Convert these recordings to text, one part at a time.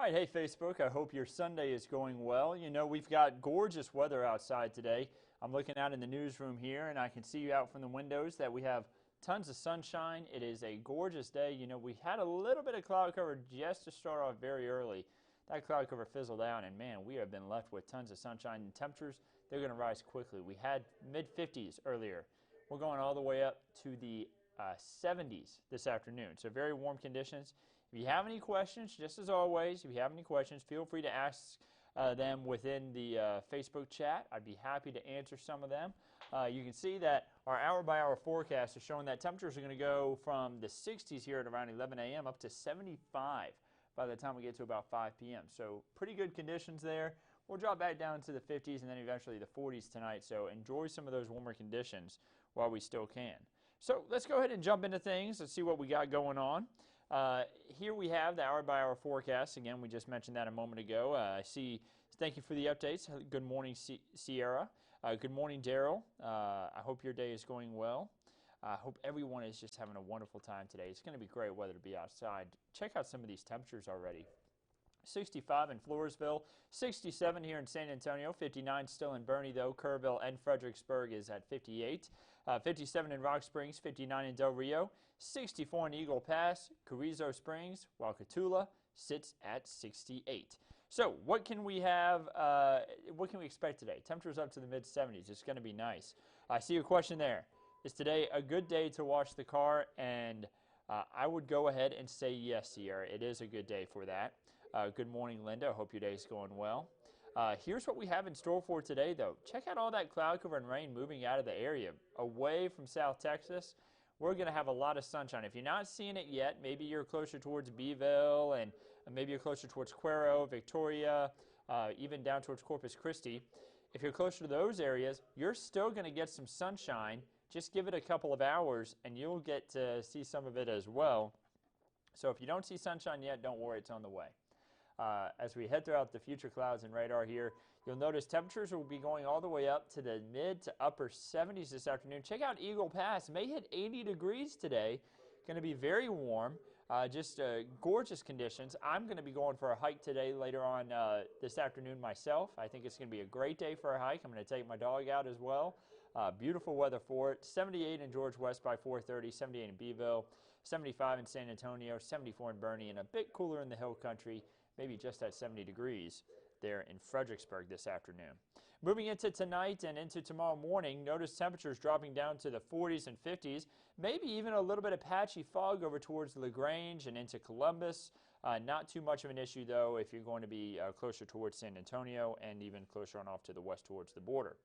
All right, hey Facebook, I hope your Sunday is going well. You know, we've got gorgeous weather outside today. I'm looking out in the newsroom here and I can see you out from the windows that we have tons of sunshine. It is a gorgeous day. You know, we had a little bit of cloud cover just to start off very early. That cloud cover fizzled out and man, we have been left with tons of sunshine and temperatures. They're going to rise quickly. We had mid-50s earlier. We're going all the way up to the 70s this afternoon. So very warm conditions. If you have any questions, just as always, if you have any questions, feel free to ask them within the Facebook chat. I'd be happy to answer some of them. You can see that our hour-by-hour forecast is showing that temperatures are going to go from the 60s here at around 11 a.m. up to 75 by the time we get to about 5 p.m. So pretty good conditions there. We'll drop back down to the 50s and then eventually the 40s tonight. So enjoy some of those warmer conditions while we still can. So let's go ahead and jump into things. Let's see what we got going on. Here we have the hour-by-hour forecast. Again, we just mentioned that a moment ago. I see. Thank you for the updates. Good morning, Sierra. Good morning, Daryl. I hope your day is going well. I hope everyone is just having a wonderful time today. It's going to be great weather to be outside. Check out some of these temperatures already. 65 in Floresville, 67 here in San Antonio, 59 still in Bernie though. Kerrville and Fredericksburg is at 58, 57 in Rock Springs, 59 in Del Rio, 64 in Eagle Pass, Carrizo Springs, while Cotulla sits at 68. So what can we have, what can we expect today? Temperatures up to the mid-70s. It's going to be nice. I see a question there. Is today a good day to wash the car? And I would go ahead and say yes, Sierra. It is a good day for that. Good morning, Linda. I hope your day is going well. Here's what we have in store for today, though. Check out all that cloud cover and rain moving out of the area. Away from South Texas, we're going to have a lot of sunshine. If you're not seeing it yet, maybe you're closer towards Beeville and maybe you're closer towards Cuero, Victoria, even down towards Corpus Christi. If you're closer to those areas, you're still going to get some sunshine. Just give it a couple of hours and you'll get to see some of it as well. So if you don't see sunshine yet, don't worry, it's on the way. As we head throughout the future clouds and radar here, you'll notice temperatures will be going all the way up to the mid to upper 70s this afternoon. Check out Eagle Pass. It may hit 80 degrees today. Going to be very warm. Just gorgeous conditions. I'm going to be going for a hike today later on this afternoon myself. I think it's going to be a great day for a hike. I'm going to take my dog out as well. Beautiful weather for it. 78 in George West by 4:30, 78 in Beeville, 75 in San Antonio, 74 in Bernie, and a bit cooler in the hill country. Maybe just at 70 degrees there in Fredericksburg this afternoon. Moving into tonight and into tomorrow morning, notice temperatures dropping down to the 40s and 50s, maybe even a little bit of patchy fog over towards LaGrange and into Columbus. Not too much of an issue, though, if you're going to be closer towards San Antonio and even closer on off to the west towards the border.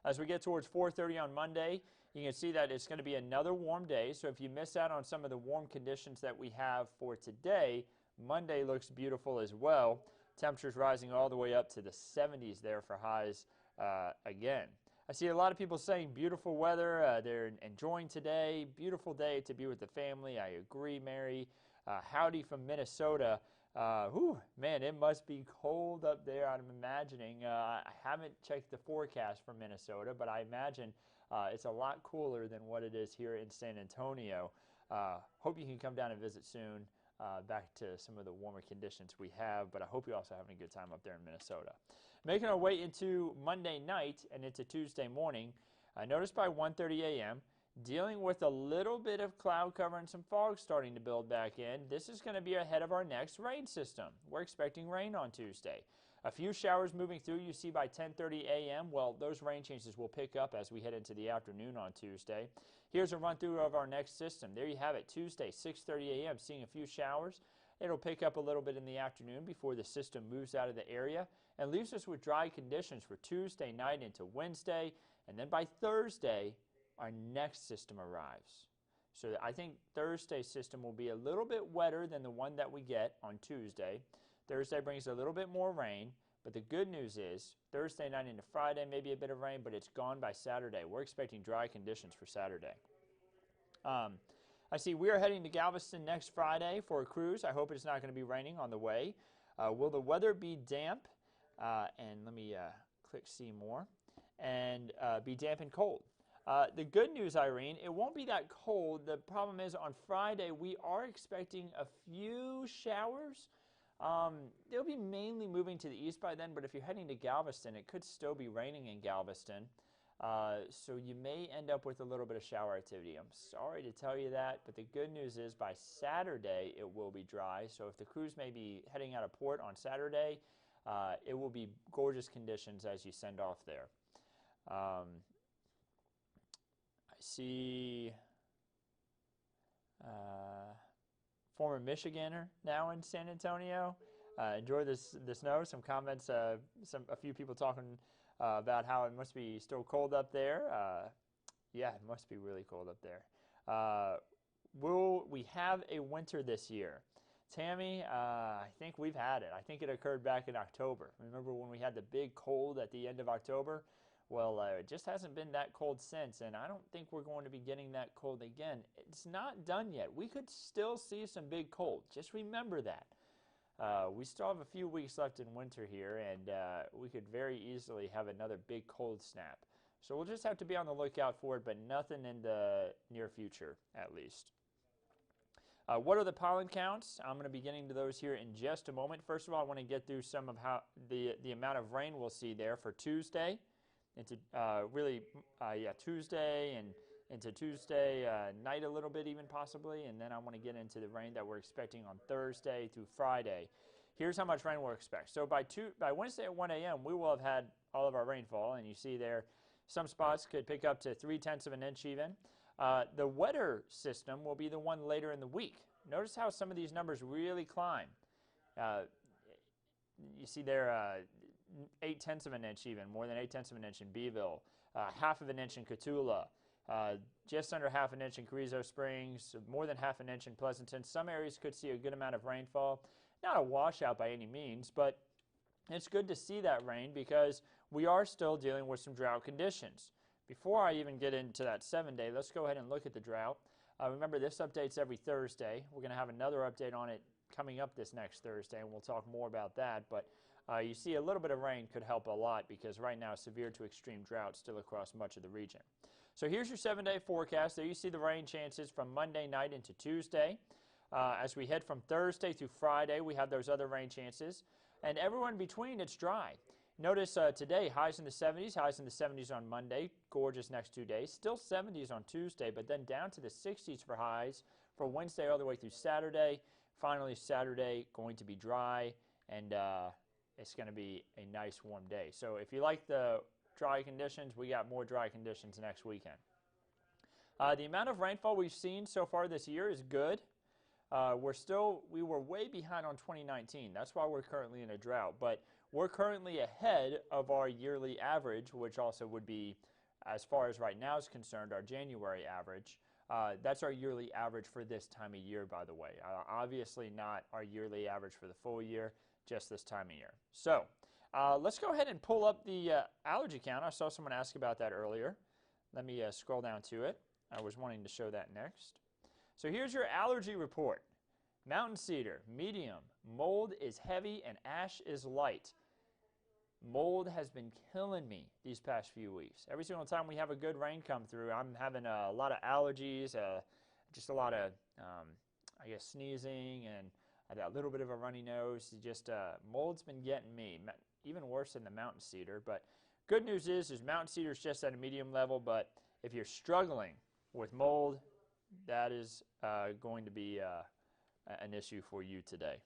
As we get towards 4:30 on Monday, you can see that it's going to be another warm day. So if you miss out on some of the warm conditions that we have for today, Monday looks beautiful as well. Temperatures rising all the way up to the 70s there for highs again. I see a lot of people saying beautiful weather. They're enjoying today. Beautiful day to be with the family. I agree, Mary. Howdy from Minnesota. Man, it must be cold up there. I'm imagining. I haven't checked the forecast for Minnesota, but I imagine it's a lot cooler than what it is here in San Antonio. Hope you can come down and visit soon. Back to some of the warmer conditions we have, but I hope you're also having a good time up there in Minnesota. Making our way into Monday night and into Tuesday morning, notice by 1:30 a.m., dealing with a little bit of cloud cover and some fog starting to build back in. This is going to be ahead of our next rain system. We're expecting rain on Tuesday. A few showers moving through you see by 10:30 a.m. Well, those rain chances will pick up as we head into the afternoon on Tuesday. Here's a run through of our next system. There you have it, Tuesday, 6:30 a.m., seeing a few showers. It'll pick up a little bit in the afternoon before the system moves out of the area and leaves us with dry conditions for Tuesday night into Wednesday. And then by Thursday, our next system arrives. So I think Thursday's system will be a little bit wetter than the one that we get on Tuesday. Thursday brings a little bit more rain, but the good news is Thursday night into Friday, maybe a bit of rain, but it's gone by Saturday. We're expecting dry conditions for Saturday. I see we are heading to Galveston next Friday for a cruise. I hope it's not going to be raining on the way. Will the weather be damp? And let me click see more. And be damp and cold. The good news, Irene, it won't be that cold. The problem is on Friday we are expecting a few showers. They'll be mainly moving to the east by then, but if you're heading to Galveston, it could still be raining in Galveston. So you may end up with a little bit of shower activity. I'm sorry to tell you that, but the good news is by Saturday it will be dry. So if the crews may be heading out of port on Saturday, it will be gorgeous conditions as you send off there. I see former Michiganer now in San Antonio. Enjoy the snow. Some comments, a few people talking about how it must be still cold up there. Yeah, it must be really cold up there. Will we have a winter this year? Tammy, I think we've had it. I think it occurred back in October. Remember when we had the big cold at the end of October? Well, it just hasn't been that cold since, and I don't think we're going to be getting that cold again. It's not done yet. We could still see some big cold. Just remember that. We still have a few weeks left in winter here, and we could very easily have another big cold snap. So we'll just have to be on the lookout for it, but nothing in the near future, at least. What are the pollen counts? I'm going to be getting to those here in just a moment. First of all, I want to get through some of how the amount of rain we'll see there for Tuesday. Into Tuesday and into Tuesday night a little bit even possibly, and then I want to get into the rain that we're expecting on Thursday through Friday. Here's how much rain we'll expect. So by Wednesday at 1 a.m. we will have had all of our rainfall, and you see there some spots could pick up to 0.3 of an inch even. The wetter system will be the one later in the week. Notice how some of these numbers really climb. You see there 0.8 of an inch even, more than 0.8 of an inch in Beeville, 1/2 of an inch in Cotulla, just under 1/2 an inch in Carrizo Springs, more than 1/2 an inch in Pleasanton. Some areas could see a good amount of rainfall. Not a washout by any means, but it's good to see that rain because we are still dealing with some drought conditions. Before I even get into that 7-day, let's go ahead and look at the drought. Remember, this update's every Thursday. We're going to have another update on it coming up this next Thursday, and we'll talk more about that. But you see a little bit of rain could help a lot because right now severe to extreme drought still across much of the region. So here's your 7-day forecast. There you see the rain chances from Monday night into Tuesday. As we head from Thursday through Friday, we have those other rain chances. And everywhere in between, it's dry. Notice today, highs in the 70s, highs in the 70s on Monday. Gorgeous next 2 days. Still 70s on Tuesday, but then down to the 60s for highs for Wednesday all the way through Saturday. Finally, Saturday going to be dry, and it's going to be a nice warm day. So if you like the dry conditions, we got more dry conditions next weekend. The amount of rainfall we've seen so far this year is good. We were way behind on 2019. That's why we're currently in a drought. But we're currently ahead of our yearly average, which also would be, as far as right now is concerned, our January average. That's our yearly average for this time of year, by the way. Obviously not our yearly average for the full year, just this time of year. So let's go ahead and pull up the allergy count. I saw someone ask about that earlier. Let me scroll down to it. I was wanting to show that next. So here's your allergy report. Mountain cedar, medium. Mold is heavy and ash is light. Mold has been killing me these past few weeks. Every single time we have a good rain come through, I'm having a lot of allergies, just a lot of, I guess, sneezing, and I got a little bit of a runny nose. Just mold's been getting me, even worse than the mountain cedar. But good news is mountain cedar is just at a medium level, but if you're struggling with mold, that is going to be an issue for you today.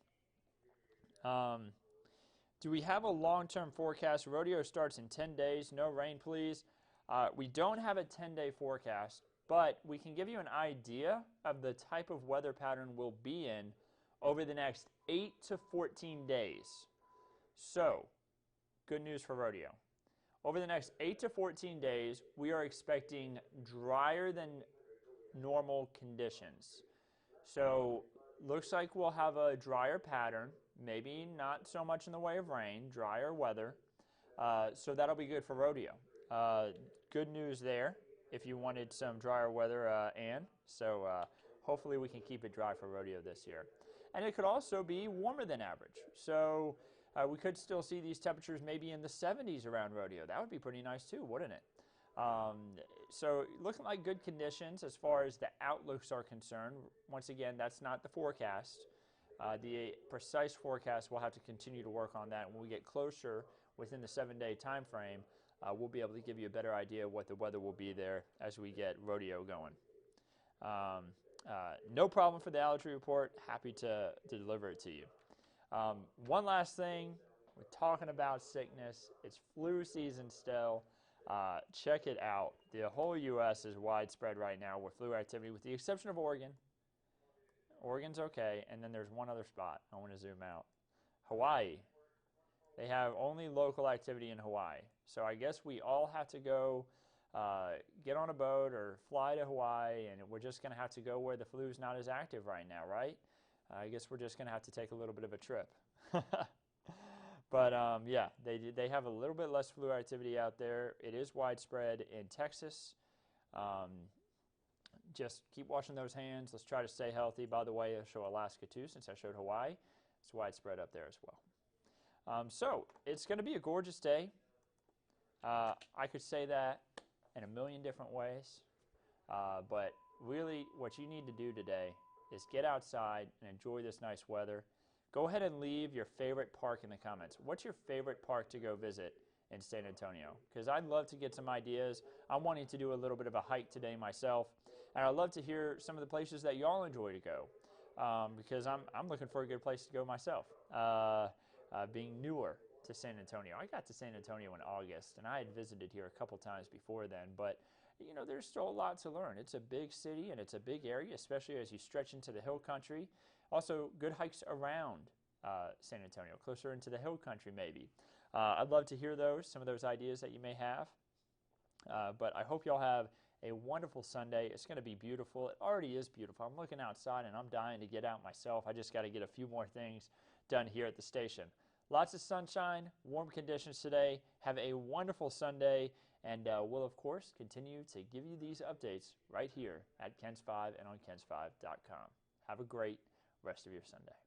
Do we have a long-term forecast? Rodeo starts in 10 days. No rain, please. We don't have a 10-day forecast, but we can give you an idea of the type of weather pattern we'll be in over the next 8 to 14 days. So, good news for rodeo. Over the next 8 to 14 days, we are expecting drier than normal conditions. So, looks like we'll have a drier pattern. Maybe not so much in the way of rain, drier weather. So that'll be good for rodeo. Good news there if you wanted some drier weather, Ann. So hopefully we can keep it dry for rodeo this year. And it could also be warmer than average. So we could still see these temperatures maybe in the 70s around rodeo. That would be pretty nice too, wouldn't it? So looking like good conditions as far as the outlooks are concerned. Once again, that's not the forecast. The precise forecast, we'll have to continue to work on that. When we get closer within the 7-day time frame, we'll be able to give you a better idea of what the weather will be there as we get rodeo going. No problem for the allergy report. Happy to deliver it to you. One last thing, we're talking about sickness. It's flu season still. Check it out. The whole U.S. is widespread right now with flu activity, with the exception of Oregon. Oregon's okay, and then there's one other spot. I want to zoom out. Hawaii. They have only local activity in Hawaii. So I guess we all have to go get on a boat or fly to Hawaii, and we're just going to have to go where the flu's not as active right now, right? I guess we're just going to have to take a little bit of a trip. But yeah, they have a little bit less flu activity out there. It is widespread in Texas. Just keep washing those hands. Let's try to stay healthy. By the way, I show Alaska too, since I showed Hawaii. It's widespread up there as well. So it's going to be a gorgeous day. I could say that in a million different ways. But really what you need to do today is get outside and enjoy this nice weather. Go ahead and leave your favorite park in the comments. What's your favorite park to go visit in San Antonio? Because I'd love to get some ideas. I'm wanting to do a little bit of a hike today myself. And I'd love to hear some of the places that y'all enjoy to go. Because I'm looking for a good place to go myself. Being newer to San Antonio. I got to San Antonio in August, and I had visited here a couple times before then. But you know, there's still a lot to learn. It's a big city, and it's a big area, especially as you stretch into the hill country. Also, good hikes around San Antonio, closer into the hill country maybe. I'd love to hear some of those ideas that you may have. But I hope y'all have a wonderful Sunday. It's going to be beautiful. It already is beautiful. I'm looking outside, and I'm dying to get out myself. I just got to get a few more things done here at the station. Lots of sunshine, warm conditions today. Have a wonderful Sunday, and we'll, of course, continue to give you these updates right here at KENS5 and on KENS5.com. Have a great rest of your Sunday.